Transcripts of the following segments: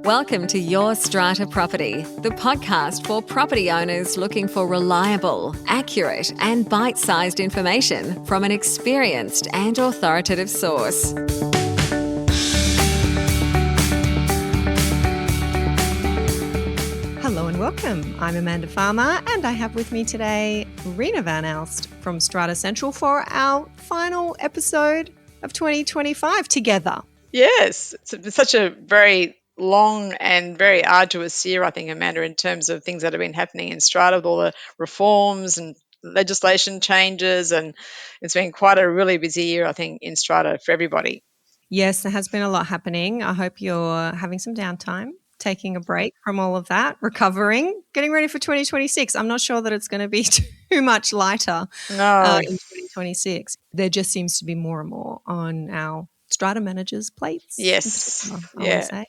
Welcome to Your Strata Property, the podcast for property owners looking for reliable, accurate, and bite-sized information from an experienced and authoritative source. Hello and welcome. I'm Amanda Farmer and I have with me today Reena van Aalst from Strata Central for our final episode of 2025 together. Yes, it's been such a very long and very arduous year, I think, Amanda, in terms of things that have been happening in Strata with all the reforms and legislation changes. And it's been quite a really busy year, I think, in Strata for everybody. Yes, there has been a lot happening. I hope you're having some downtime, taking a break from all of that, recovering, getting ready for 2026. I'm not sure that it's going to be too much lighter No. in 2026. There just seems to be more and more on our Strata managers' plates. Yes. I would Yeah. say.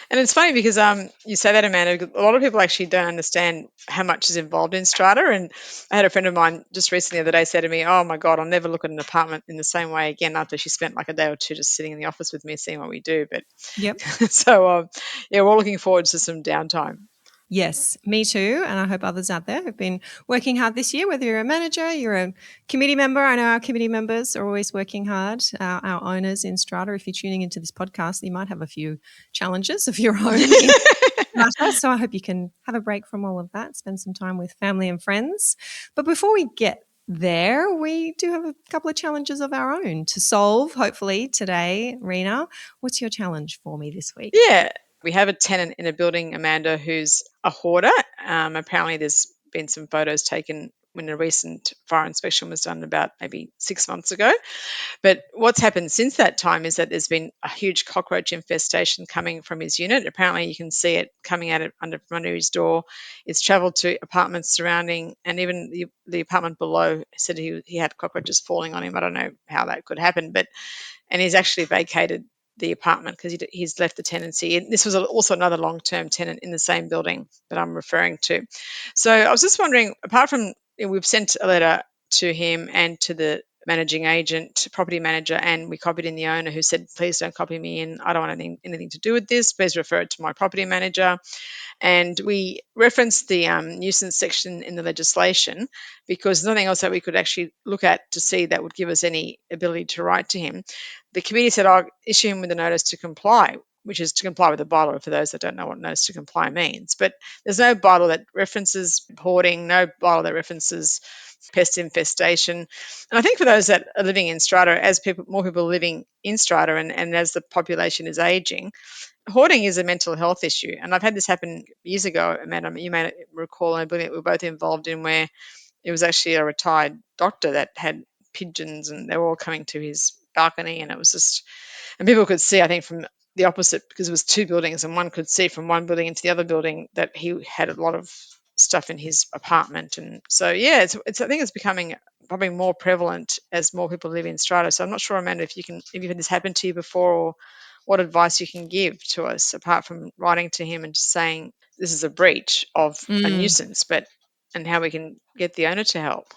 And it's funny because you say that, Amanda, because a lot of people actually don't understand how much is involved in Strata. And I had a friend of mine just recently the other day say to me, oh my God, I'll never look at an apartment in the same way again after she spent like a day or two just sitting in the office with me seeing what we do. But Yep. so, we're all looking forward to some downtime. Yes, me too. And I hope others out there have been working hard this year, whether you're a manager, you're a committee member. I know our committee members are always working hard. Our owners in Strata, if you're tuning into this podcast, you might have a few challenges of your own in Strata. So I hope you can have a break from all of that, spend some time with family and friends. But before we get there, we do have a couple of challenges of our own to solve, hopefully, today. Reena, what's your challenge for me this week? Yeah. We have a tenant in a building, Amanda, who's a hoarder. Apparently, there's been some photos taken when a recent fire inspection was done about maybe 6 months ago. But what's happened since that time is that there's been a huge cockroach infestation coming from his unit. Apparently, you can see it coming out from under his door. It's travelled to apartments surrounding, and even the apartment below said he had cockroaches falling on him. I don't know how that could happen, and he's actually vacated the apartment because he's left the tenancy. And this was also another long-term tenant in the same building that I'm referring to. So I was just wondering, apart from we've sent a letter to him and to the managing agent, property manager, and we copied in the owner who said, please don't copy me in. I don't want anything to do with this. Please refer it to my property manager. And we referenced the nuisance section in the legislation because there's nothing else that we could actually look at to see that would give us any ability to write to him. The committee said, I'll issue him with a notice to comply, which is to comply with the bylaw for those that don't know what notice to comply means. But there's no bylaw that references hoarding, no bylaw that references pest infestation. And I think for those that are living in Strata, as more people are living in Strata and as the population is aging, hoarding is a mental health issue. And I've had this happen years ago, Amanda, you may recall, I believe we were both involved in where it was actually a retired doctor that had pigeons and they were all coming to his balcony, and it was just, and people could see, I think, from the opposite, because it was two buildings and one could see from one building into the other building that he had a lot of stuff in his apartment. And so, yeah, it's I think it's becoming probably more prevalent as more people live in Strata. So I'm not sure, Amanda, if you've had this happen to you before, or what advice you can give to us apart from writing to him and just saying this is a breach of a nuisance, and how we can get the owner to help.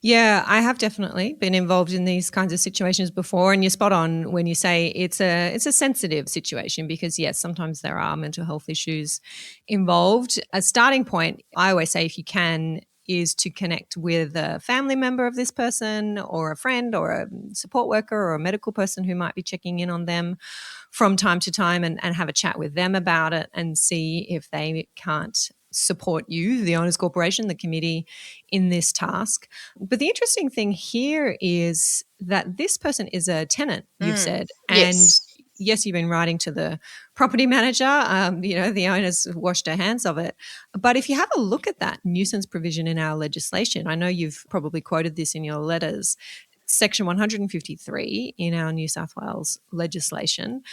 Yeah, I have definitely been involved in these kinds of situations before, and you're spot on when you say it's a sensitive situation because, yes, sometimes there are mental health issues involved. A starting point, I always say, if you can, is to connect with a family member of this person or a friend or a support worker or a medical person who might be checking in on them from time to time and have a chat with them about it and see if they can't support you, the owners corporation, the committee, in this task. But the interesting thing here is that this person is a tenant, you've said. And yes, you've been writing to the property manager. The owners washed their hands of it. But if you have a look at that nuisance provision in our legislation, I know you've probably quoted this in your letters, Section 153 in our New South Wales legislation.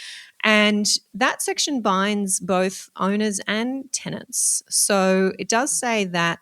And that section binds both owners and tenants. So it does say that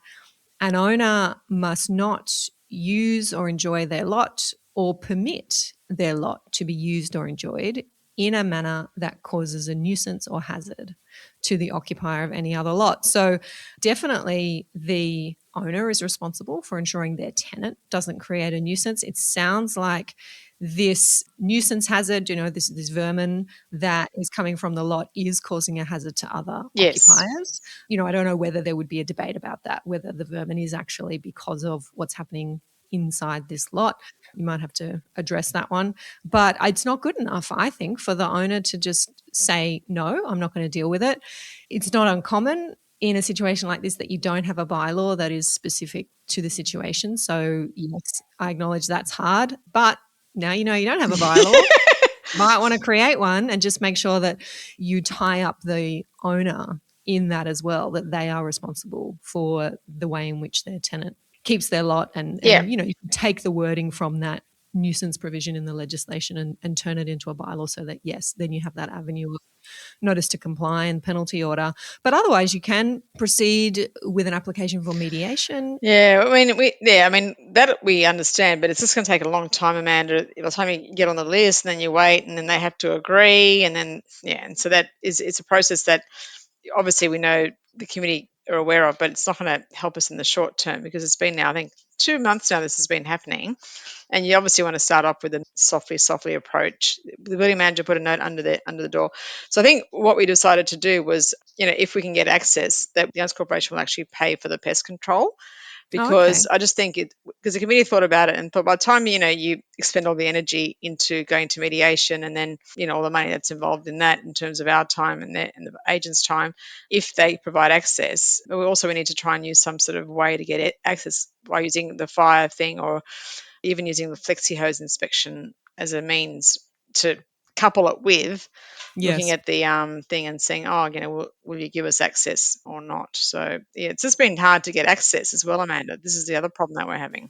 an owner must not use or enjoy their lot or permit their lot to be used or enjoyed in a manner that causes a nuisance or hazard to the occupier of any other lot. So definitely the owner is responsible for ensuring their tenant doesn't create a nuisance. It sounds like this nuisance hazard, this vermin that is coming from the lot is causing a hazard to other Yes. occupiers. I don't know whether there would be a debate about that, whether the vermin is actually because of what's happening inside this lot. You might have to address that one. But it's not good enough, I think, for the owner to just say, no, I'm not going to deal with it. It's not uncommon in a situation like this that you don't have a bylaw that is specific to the situation. So, yes, I acknowledge that's hard. But now you don't have a bylaw. Might want to create one and just make sure that you tie up the owner in that as well, that they are responsible for the way in which their tenant keeps their lot. And you can take the wording from that nuisance provision in the legislation and turn it into a bylaw so that, yes, then you have that avenue of notice to comply and penalty order. But otherwise, you can proceed with an application for mediation. Yeah, that we understand, but it's just going to take a long time, Amanda. By the time you get on the list, and then you wait, and then they have to agree, and then and so it's a process that obviously we know the committee are aware of, but it's not going to help us in the short term because it's been now, I think, 2 months now this has been happening. And you obviously want to start off with a softly approach. The building manager put a note under the door. So I think what we decided to do was, if we can get access, that the Aalst Corporation will actually pay for the pest control. Because I just think because the committee thought about it and thought by the time, you expend all the energy into going to mediation and then, all the money that's involved in that in terms of our time and the agent's time, if they provide access, we need to try and use some sort of way to get access by using the fire thing or even using the flexi hose inspection as a means to couple it with looking at the thing and saying, will you give us access or not? So it's just been hard to get access as well, Amanda. This is the other problem that we're having.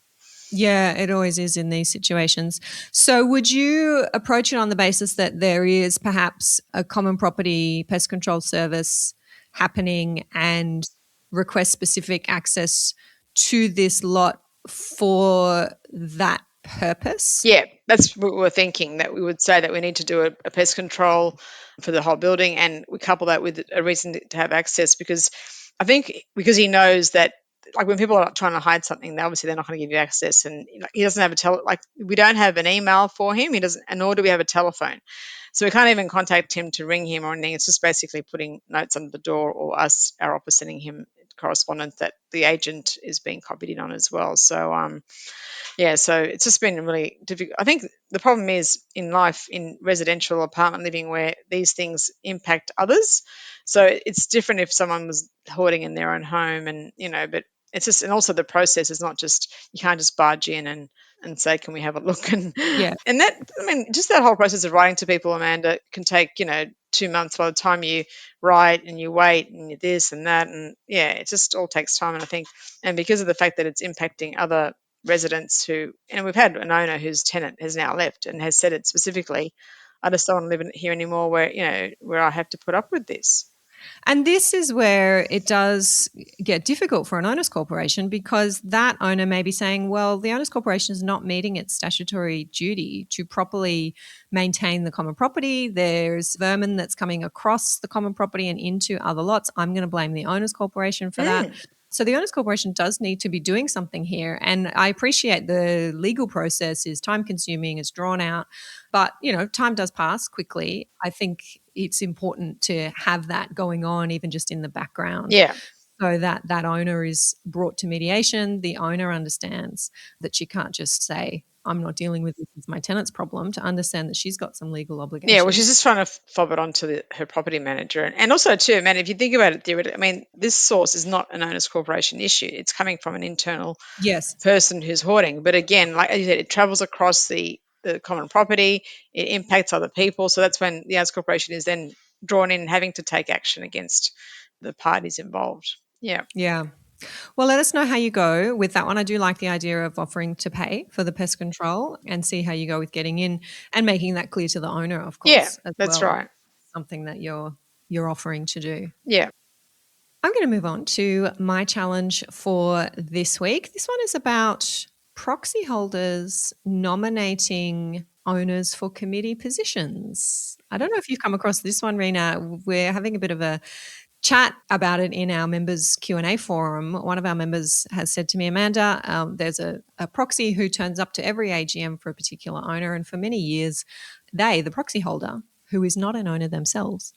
Yeah, it always is in these situations. So would you approach it on the basis that there is perhaps a common property pest control service happening and request specific access to this lot for that purpose? Yeah, that's what we're thinking, that we would say that we need to do a pest control for the whole building, and we couple that with a reason to have access, because I think because he knows that, like, when people are trying to hide something, obviously they're not going to give you access, and he doesn't have we don't have an email for him, he doesn't, and nor do we have a telephone, so we can't even contact him to ring him or anything. It's just basically putting notes under the door, or our office sending him correspondence that the agent is being copied in on as well. So so it's just been really difficult. I think the problem is in life, in residential apartment living, where these things impact others. So it's different if someone was hoarding in their own home, and but it's just, and also the process is not just, you can't just barge in and say, can we have a look? And just that whole process of writing to people, Amanda, can take 2 months by the time you write and you wait and you this and that, and it just all takes time. And I think, and because of the fact that it's impacting other residents we've had an owner whose tenant has now left and has said it specifically, I just don't want to live here anymore where I have to put up with this. And this is where it does get difficult for an owners corporation, because that owner may be saying, well, the owners corporation is not meeting its statutory duty to properly maintain the common property. There's vermin that's coming across the common property and into other lots. I'm going to blame the owners corporation for that. So the owners corporation does need to be doing something here. And I appreciate the legal process is time consuming, it's drawn out, but time does pass quickly. I think it's important to have that going on, even just in the background. Yeah. So that owner is brought to mediation. The owner understands that she can't just say, I'm not dealing with this, it's my tenant's problem, to understand that she's got some legal obligations. Yeah, well, she's just trying to fob it onto her property manager. And also, too, man, if you think about it theoretically, this source is not an owners corporation issue. It's coming from an internal person who's hoarding. But again, like you said, it travels across the common property. It impacts other people. So that's when the owners corporation is then drawn in, having to take action against the parties involved. Yeah. Yeah. Well, let us know how you go with that one. I do like the idea of offering to pay for the pest control, and see how you go with getting in and making that clear to the owner, of course. Yeah, that's right. Something that you're offering to do. Yeah. I'm going to move on to my challenge for this week. This one is about proxy holders nominating owners for committee positions. I don't know if you've come across this one, Reena. We're having a bit of a chat about it in our members Q&A forum, one of our members has said to me, Amanda, there's a proxy who turns up to every AGM for a particular owner. And for many years, the proxy holder, who is not an owner themselves,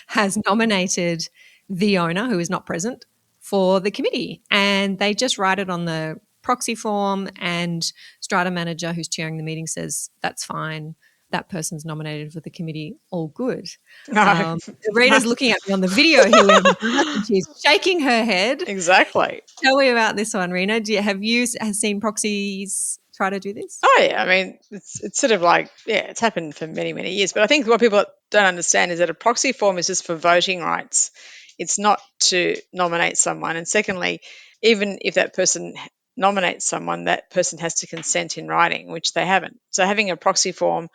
has nominated the owner who is not present for the committee. And they just write it on the proxy form, and Strata manager who's chairing the meeting says, that's fine. That person's nominated for the committee, all good. No. Rita's looking at me on the video here. We have and she's shaking her head. Exactly. Tell me about this one, Reena. Have you seen proxies try to do this? Oh, yeah. I mean, it's sort of like, it's happened for many, many years. But I think what people don't understand is that a proxy form is just for voting rights. It's not to nominate someone. And secondly, even if that person nominates someone, that person has to consent in writing, which they haven't. So having a proxy form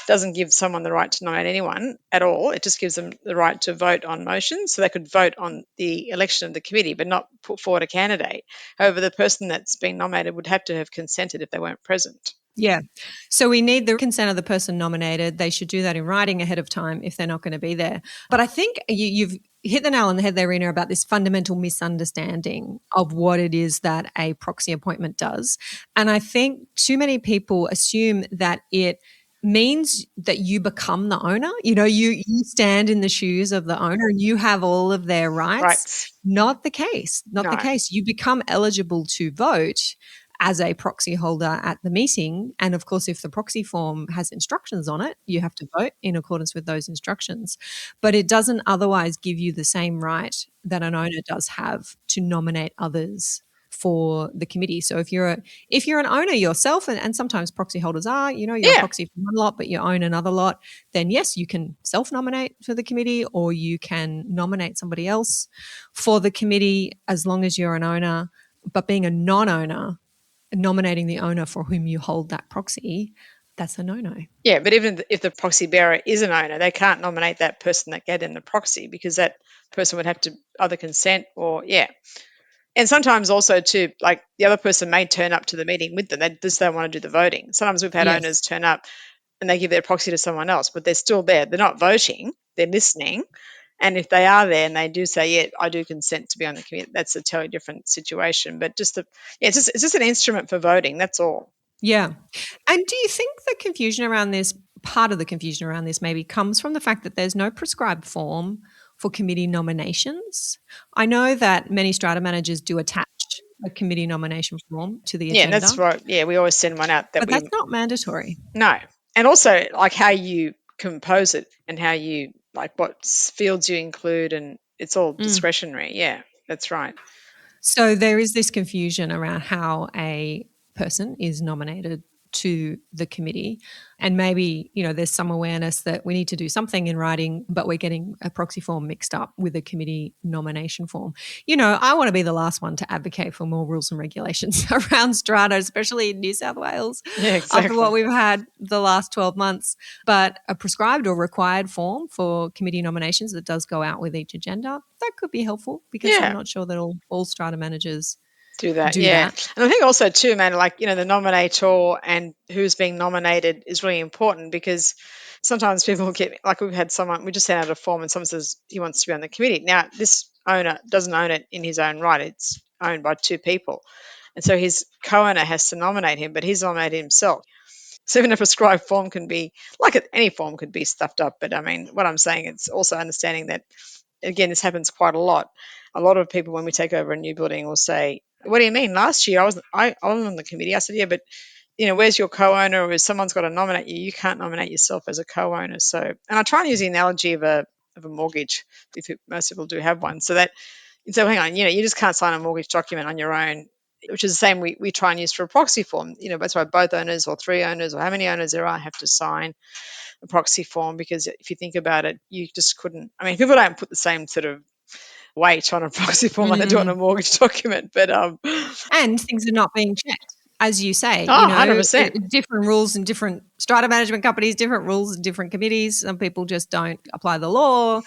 doesn't give someone the right to nominate anyone at all. It just gives them the right to vote on motions. So they could vote on the election of the committee, but not put forward a candidate. However, the person that's been nominated would have to have consented if they weren't present. Yeah. So we need the consent of the person nominated. They should do that in writing ahead of time if they're not going to be there. But I think you've hit the nail on the head there, Reena, about this fundamental misunderstanding of what it is that a proxy appointment does. And I think too many people assume that it means that you become the owner. You stand in the shoes of the owner and you have all of their rights. Right. Not the case. Not the case. You become eligible to vote as a proxy holder at the meeting. And of course, if the proxy form has instructions on it, you have to vote in accordance with those instructions. But it doesn't otherwise give you the same right that an owner does have to nominate others for the committee. So if you're an owner yourself, and sometimes proxy holders are, you're a proxy for one lot, but you own another lot, then yes, you can self-nominate for the committee, or you can nominate somebody else for the committee as long as you're an owner. But being a non-owner, nominating the owner for whom you hold that proxy, that's a no-no. Yeah, but even if the proxy bearer is an owner, they can't nominate that person that gave them the proxy, because that person would have to either consent or, And sometimes also too, like the other person may turn up to the meeting with them. They just don't want to do the voting. Sometimes we've had owners turn up and they give their proxy to someone else, but they're still there. They're not voting, they're listening. And if they are there and they do say, I do consent to be on the committee, that's a totally different situation. But it's just an instrument for voting. That's all. Yeah. And do you think part of the confusion around this maybe comes from the fact that there's no prescribed form for committee nominations? I know that many Strata managers do attach a committee nomination form to the agenda. Yeah, that's right. Yeah, we always send one out. But that's not mandatory. No. And also like how you compose it and how you, like what fields you include, and it's all discretionary. Yeah, that's right. So there is this confusion around how a person is nominated to the committee, and maybe there's some awareness that we need to do something in writing, but we're getting a proxy form mixed up with a committee nomination form. I want to be the last one to advocate for more rules and regulations around Strata, especially in New South Wales, after what we've had the last 12 months. But a prescribed or required form for committee nominations that does go out with each agenda, that could be helpful, because I'm not sure that all Strata managers do that. And I think also too, man, like, the nominator and who's being nominated is really important, because sometimes people get, like, we've had someone, we just sent out a form and someone says he wants to be on the committee. Now, this owner doesn't own it in his own right. It's owned by two people. And so his co-owner has to nominate him, but he's nominated himself. So even a prescribed form can be, like any form could be stuffed up. But I mean, what I'm saying, it's also understanding that, again, this happens quite a lot. A lot of people, when we take over a new building, will say, what do you mean? Last year I wasn't on the committee. I said, yeah, but where's your co-owner? Or if someone's got to nominate you, you can't nominate yourself as a co-owner. So, and I try and use the analogy of a mortgage, if most people do have one. So hang on, you just can't sign a mortgage document on your own, which is the same we try and use for a proxy form. That's why both owners or three owners or how many owners there are have to sign a proxy form, because if you think about it, you just couldn't. I mean, people don't put the same sort of weight on a proxy form like they do on a mortgage document, but and things are not being checked, as you say. 100%. Different rules in different Strata management companies, different rules in different committees. Some people just don't apply the law.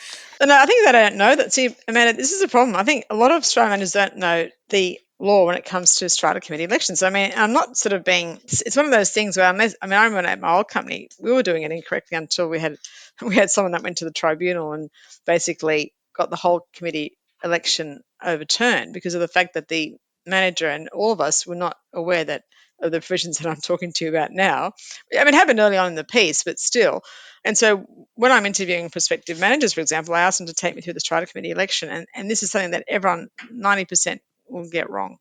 No, I think they don't know that. See, Amanda, this is a problem. I think a lot of Strata managers don't know the law when it comes to Strata committee elections. I mean, I'm not sort of being, it's one of those things where I remember at my old company, we were doing it incorrectly until we had someone that went to the tribunal and basically got the whole committee election overturned because of the fact that the manager and all of us were not aware that of the provisions that I'm talking to you about now. I mean, it happened early on in the piece, but still. And so when I'm interviewing prospective managers, for example, I ask them to take me through the Strata committee election. And this is something that everyone, 90%, will get wrong.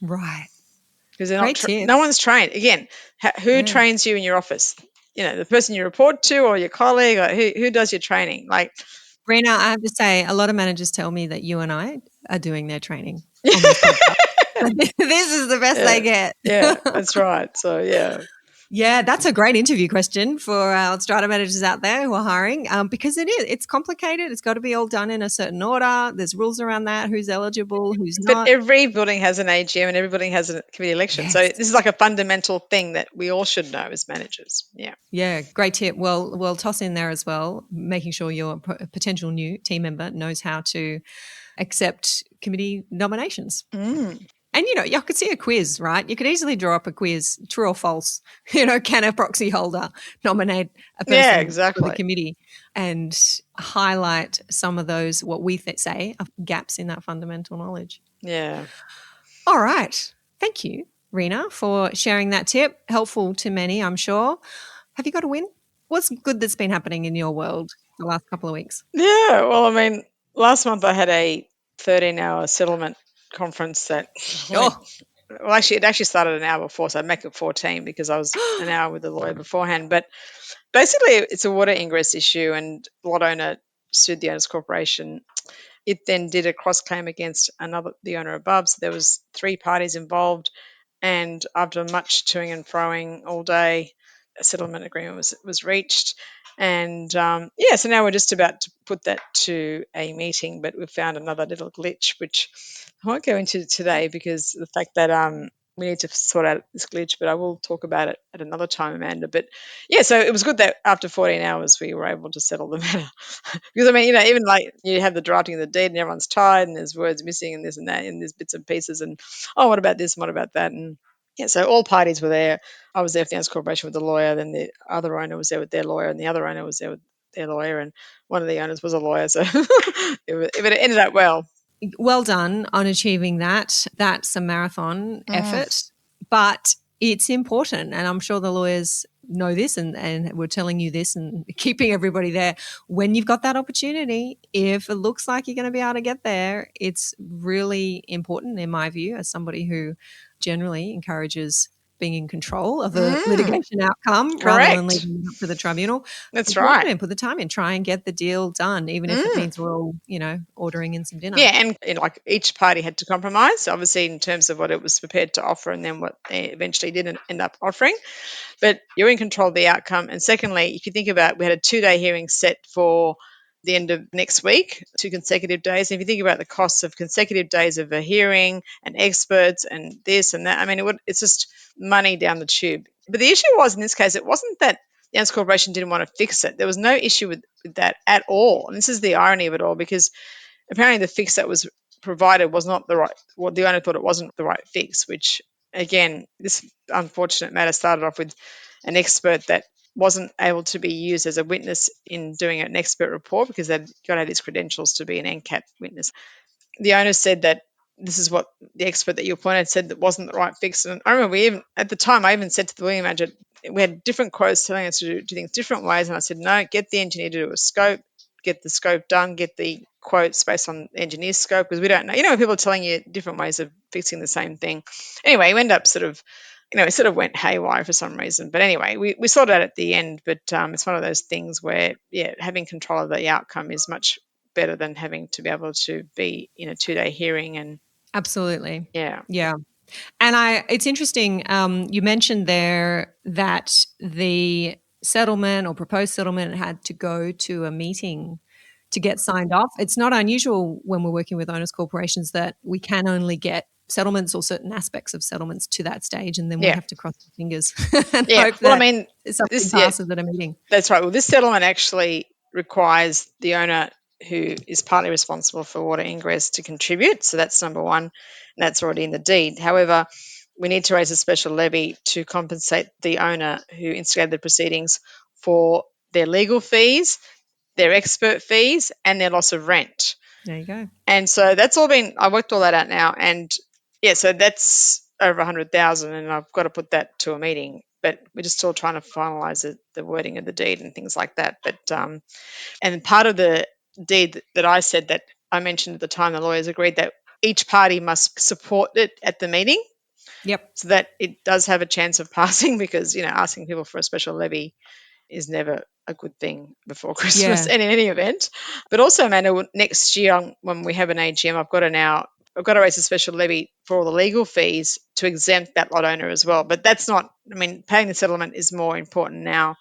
Right. Because they're Great not tip. no one's trained. Again, who trains you in your office? The person you report to or your colleague, or who does your training? Like, Reena, I have to say, a lot of managers tell me that you and I are doing their training on this podcast. This is the best they get. Yeah, that's right. So, yeah. Yeah, that's a great interview question for our Strata managers out there who are hiring, because it's complicated. It's got to be all done in a certain order. There's rules around that, who's eligible, who's But not. every building has an AGM and every building has a committee election. Yes. So this is like a fundamental thing that we all should know as managers. Yeah. Yeah, great tip. Well, we'll toss in there as well, making sure your potential new team member knows how to accept committee nominations. And, you could see a quiz, right? You could easily draw up a quiz, true or false. Can a proxy holder nominate a person for the committee, and highlight some of those, what we say, are gaps in that fundamental knowledge. Yeah. All right. Thank you, Reena, for sharing that tip. Helpful to many, I'm sure. Have you got a win? What's good that's been happening in your world the last couple of weeks? Yeah. Well, I mean, last month I had a 13-hour settlement conference that well, actually, it actually started an hour before, so I'd make it 14 because I was an hour with the lawyer beforehand. But basically, it's a water ingress issue, and the lot owner sued the owners corporation. It then did a cross claim against the owner above. So there was 3 parties involved, and after much toing and froing all day, a settlement agreement was reached. And so now we're just about to put that to a meeting, but we've found another little glitch, which I won't go into today because the fact that we need to sort out this glitch, but I will talk about it at another time, Amanda. But yeah, so it was good that after 14 hours we were able to settle the matter. Because I mean, even like you have the drafting of the deed and everyone's tired and there's words missing and this and that and there's bits and pieces and what about this and what about that? And yeah, so all parties were there. I was there for the owners corporation with the lawyer, then the other owner was there with their lawyer, and the other owner was there with their lawyer, and one of the owners was a lawyer. So it ended up well. Well done on achieving that. That's a marathon effort, but it's important. And I'm sure the lawyers know this and we're telling you this and keeping everybody there. When you've got that opportunity, if it looks like you're going to be able to get there, it's really important, in my view, as somebody who generally encourages being in control of a litigation outcome rather than leaving it up to the tribunal. That's right. And put the time in, try and get the deal done, even if it means we're all, ordering in some dinner. Yeah, and like each party had to compromise, obviously, in terms of what it was prepared to offer and then what they eventually did end up offering. But you're in control of the outcome. And secondly, if you think about, we had a 2-day hearing set for the end of next week, 2 consecutive days. And if you think about the costs of consecutive days of a hearing and experts and this and that, I mean, it's just money down the tube. But the issue was, in this case, it wasn't that the owners corporation didn't want to fix it. There was no issue with that at all. And this is the irony of it all, because apparently the fix that was provided was not the right, what the owner thought it wasn't the right fix, which again, this unfortunate matter started off with an expert that wasn't able to be used as a witness in doing an expert report because they'd got to have these credentials to be an NCAT witness. The owner said that this is what the expert that you appointed said that wasn't the right fix. And I remember at the time, I even said to the building manager, we had different quotes telling us to do things different ways. And I said, no, get the engineer to do a scope, get the scope done, get the quotes based on the engineer's scope, because we don't know. When people are telling you different ways of fixing the same thing. Anyway, we end up it sort of went haywire for some reason. But anyway, we sorted out at the end. But it's one of those things where, having control of the outcome is much better than having to be able to be in a 2-day hearing. And absolutely. Yeah. And it's interesting, you mentioned there that the settlement or proposed settlement had to go to a meeting to get signed off. It's not unusual when we're working with owners corporations that we can only get settlements or certain aspects of settlements to that stage, and then we have to cross our fingers and hope that something passes at a meeting. That's right. Well, this settlement actually requires the owner, who is partly responsible for water ingress, to contribute. So that's number one, and that's already in the deed. However, we need to raise a special levy to compensate the owner who instigated the proceedings for their legal fees, their expert fees, and their loss of rent. There you go. And so that's all been, I worked all that out now. And yeah, so that's over 100,000 and I've got to put that to a meeting. But we're just still trying to finalise the wording of the deed and things like that. But and part of the deed that I said that I mentioned at the time, the lawyers agreed that each party must support it at the meeting. Yep. So that it does have a chance of passing, because, asking people for a special levy is never a good thing before Christmas Yeah. and in any event. But also, Amanda, next year when we have an AGM, I've got to raise a special levy for all the legal fees to exempt that lot owner as well. But that's not, paying the settlement is more important now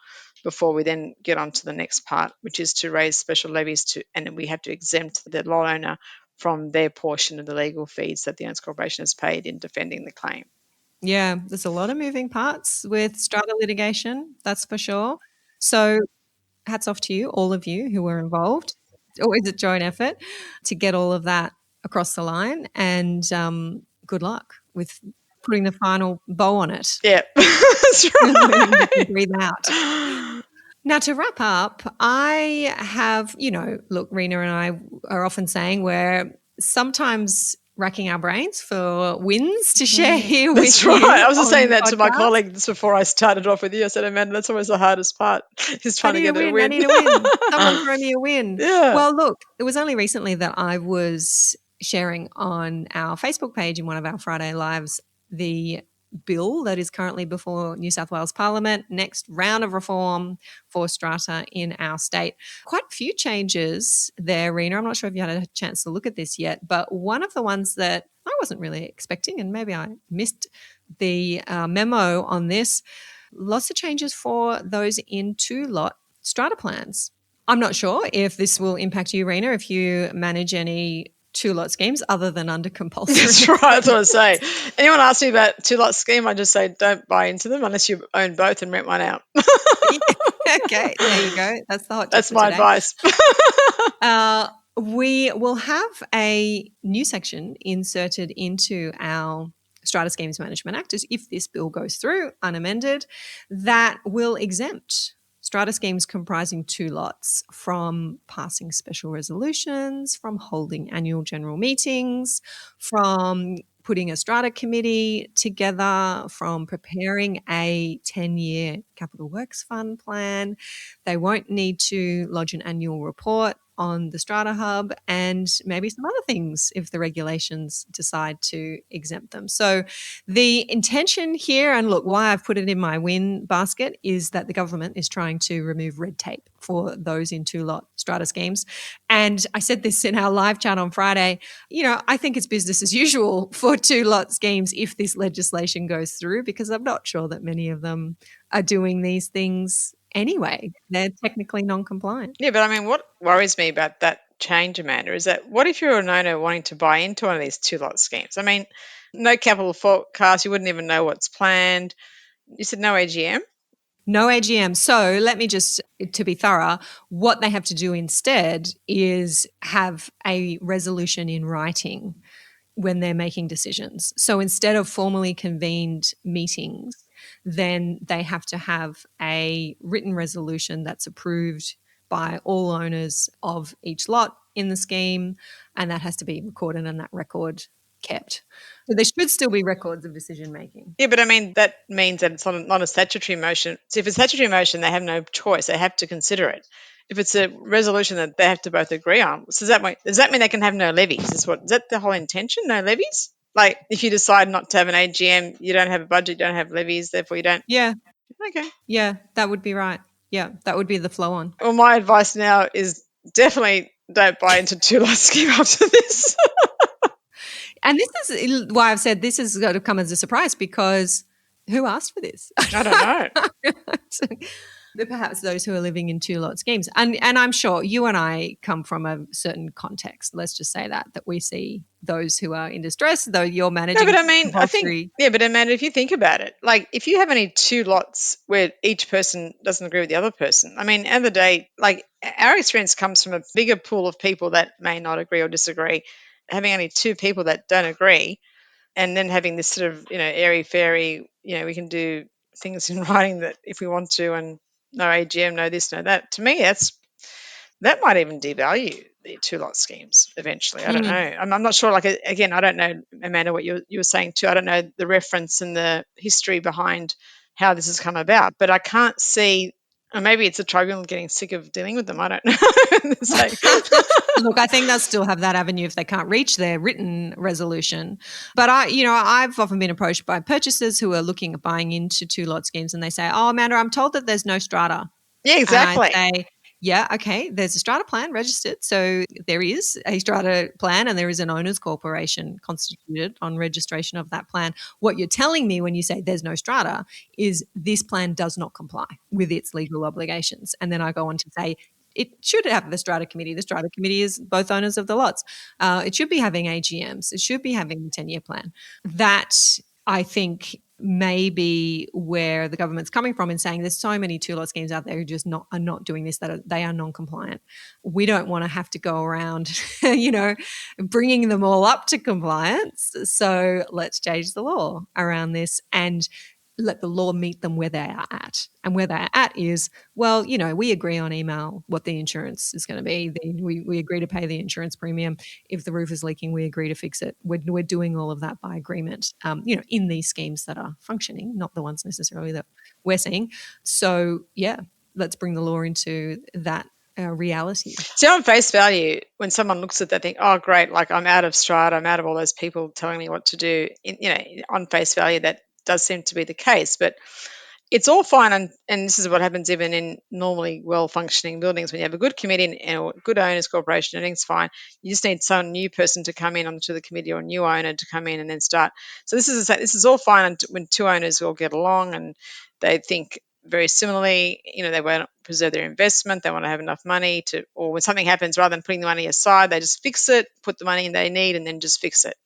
before we then get on to the next part, which is to raise special levies and we have to exempt the lot owner from their portion of the legal fees that the Owners Corporation has paid in defending the claim. Yeah, there's a lot of moving parts with strata litigation, that's for sure. So hats off to you, all of you who were involved. It's always a joint effort to get all of that across the line. And good luck with putting the final bow on it. Yeah, that's right. You can breathe out. Now, to wrap up, I have, look, Reena and I are often saying we're sometimes racking our brains for wins to share here with That's right. you. I was just on saying the that to my podcast. colleague just before I started off with you. I said, Amanda, that's always the hardest part, is trying to get a win. I need a win. Someone throw me a win. Yeah. Well, look, it was only recently that I was sharing on our Facebook page in one of our Friday Lives the bill that is currently before New South Wales Parliament, next round of reform for strata in our state. Quite a few changes there, Reena. I'm not sure if you had a chance to look at this yet, but one of the ones that I wasn't really expecting, and maybe I missed the memo on this, lots of changes for those in two-lot strata plans. I'm not sure if this will impact you, Reena, if you manage any two-lot schemes other than under compulsory. That's right. That's what I say. Anyone asks me about two-lot scheme, I just say don't buy into them unless you own both and rent one out. Okay, there you go. That's the hot tip. That's for my today. advice. We will have a new section inserted into our Strata Schemes Management Act, as if this bill goes through unamended, that will exempt strata schemes comprising two lots from passing special resolutions, from holding annual general meetings, from putting a strata committee together, from preparing a 10-year capital works fund plan. They won't need to lodge an annual report on the Strata Hub, and maybe some other things if the regulations decide to exempt them. So the intention here, and look, why I've put it in my win basket, is that the government is trying to remove red tape for those in two-lot strata schemes. And I said this in our live chat on Friday, I think it's business as usual for two-lot schemes if this legislation goes through, because I'm not sure that many of them are doing these things anyway. They're technically non-compliant. Yeah, but what worries me about that change, Amanda, is that what if you're an owner wanting to buy into one of these two-lot schemes? No capital forecast, you wouldn't even know what's planned. You said no AGM? No AGM. So let me just, to be thorough, what they have to do instead is have a resolution in writing when they're making decisions. So instead of formally convened meetings, then they have to have a written resolution that's approved by all owners of each lot in the scheme, and that has to be recorded and that record kept. So there should still be records of decision making. Yeah, but that means that it's not a statutory motion. So if it's a statutory motion, they have no choice. They have to consider it. If it's a resolution that they have to both agree on, so does that mean they can have no levies? Is that the whole intention? No levies? Like if you decide not to have an AGM, you don't have a budget, you don't have levies, therefore you don't. Yeah. Okay. Yeah, that would be right. Yeah, that would be the flow on. Well, my advice now is definitely don't buy into two-lot scheme after this. And this is why I've said this is going to come as a surprise, because who asked for this? I don't know. Perhaps those who are living in two-lot schemes. And I'm sure you and I come from a certain context. Let's just say that we see those who are in distress, though you're managing. No, but I think, but Amanda, if you think about it, like if you have only two lots where each person doesn't agree with the other person, at the end of the day, like our experience comes from a bigger pool of people that may not agree or disagree. Having only two people that don't agree, and then having this sort of, airy-fairy, we can do things in writing that if we want to, and no AGM, no this, no that. To me, that might even devalue the two-lot schemes eventually. I don't know. I'm not sure. Like, again, I don't know, Amanda, what you were saying too. I don't know the reference and the history behind how this has come about, but I can't see. Or maybe it's a tribunal getting sick of dealing with them. I don't know. Look, I think they'll still have that avenue if they can't reach their written resolution. But I've often been approached by purchasers who are looking at buying into two-lot schemes, and they say, "Oh, Amanda, I'm told that there's no strata." Yeah, exactly. And I say, yeah, okay, there's a strata plan registered. So there is a strata plan and there is an owners corporation constituted on registration of that plan. What you're telling me when you say there's no strata is this plan does not comply with its legal obligations. And then I go on to say, it should have the strata committee. The strata committee is both owners of the lots. It should be having AGMs. It should be having the 10-year plan. That, I think, maybe where the government's coming from in saying there's so many two-lot schemes out there who just are not doing this, that they are non-compliant. We don't want to have to go around, bringing them all up to compliance. So let's change the law around this and let the law meet them where they are at. And where they're at is, well, we agree on email what the insurance is going to be. We agree to pay the insurance premium. If the roof is leaking, we agree to fix it. We're doing all of that by agreement, in these schemes that are functioning, not the ones necessarily that we're seeing. So, yeah, let's bring the law into that reality. So on face value, when someone looks at that, they think, oh, great, like I'm out of strata, I'm out of all those people telling me what to do. On face value, that does seem to be the case, but it's all fine, and this is what happens even in normally well-functioning buildings. When you have a good committee and a good owners corporation, everything's fine. You just need some new person to come in onto the committee or a new owner to come in and then start. So this is all fine when two owners all get along and they think very similarly. They want to preserve their investment. They want to have enough money or when something happens, rather than putting the money aside, they just fix it, put the money they need, and then just fix it.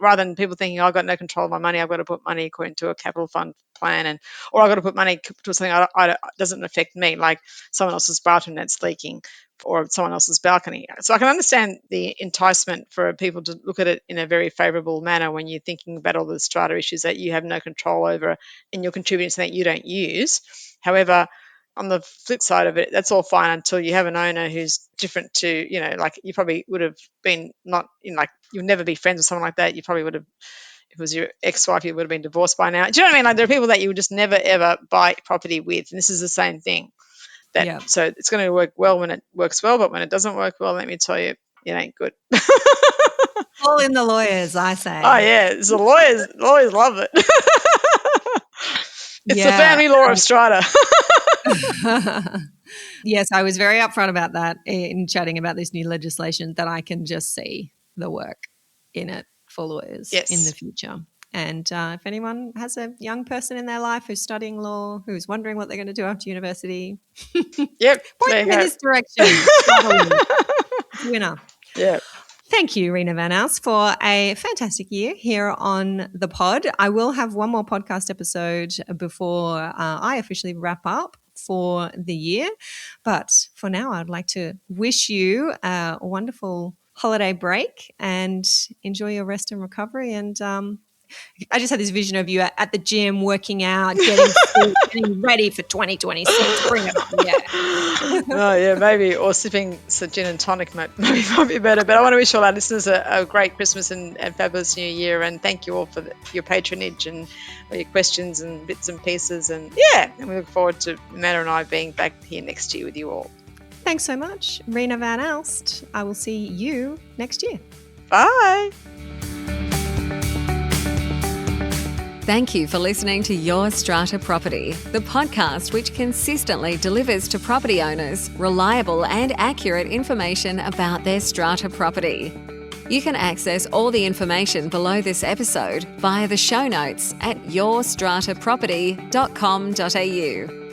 Rather than people thinking, I've got no control of my money, I've got to put money according to a capital fund plan, or I've got to put money to something that doesn't affect me, like someone else's bathroom that's leaking or someone else's balcony. So I can understand the enticement for people to look at it in a very favourable manner when you're thinking about all the strata issues that you have no control over and you're contributing to something you don't use. However, on the flip side of it, that's all fine until you have an owner who's different to, like you probably would have been not in, like you'll never be friends with someone like that. You probably would have, if it was your ex-wife, you would have been divorced by now. Do you know what I mean? Like there are people that you would just never, ever buy property with. And this is the same thing. So it's going to work well when it works well, but when it doesn't work well, let me tell you, it ain't good. All in the lawyers, I say. Oh, yeah. The lawyers love it. It's the family law of strata. Yes, I was very upfront about that in chatting about this new legislation, that I can just see the work in it for lawyers in the future. And if anyone has a young person in their life who's studying law, who's wondering what they're going to do after university, point them in this direction. Winner. Yeah. Thank you, Reena van Aalst, for a fantastic year here on the pod. I will have one more podcast episode before I officially wrap up for the year. But for now, I'd like to wish you a wonderful holiday break and enjoy your rest and recovery. And I just had this vision of you at the gym, working out, getting ready for 2026. Bring it on, yeah. Oh, yeah, maybe, or sipping some gin and tonic might be better. But I want to wish all our listeners a great Christmas and fabulous New Year, and thank you all for your patronage and your questions and bits and pieces. And and we look forward to Amanda and I being back here next year with you all. Thanks so much, Reena van Aalst. I will see you next year. Bye. Thank you for listening to Your Strata Property, the podcast which consistently delivers to property owners reliable and accurate information about their strata property. You can access all the information below this episode via the show notes at yourstrataproperty.com.au.